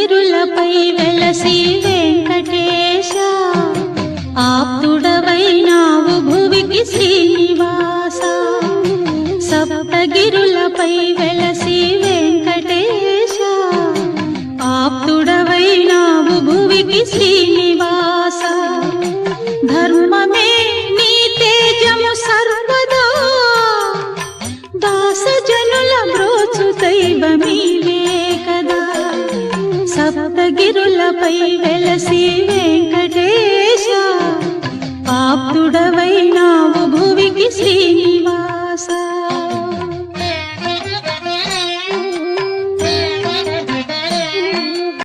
సప్తగిరులపై వెలసి వెంకటేశ ఆప్తుడవైనావు భువికి శ్రీనివాస సప్తగిరులపై వెలసి వెంకటేశ ఆప్తుడవైనావు భువికి శ్రీనివాస ధర్మమే నీ తేజము సర్వదా దాసజనుల బ్రోచు దైవమీవే కదా సప్తగిరులపై వెలసి వెంకటేశ ఆప్తుడవైనావు భువికి శ్రీనివాస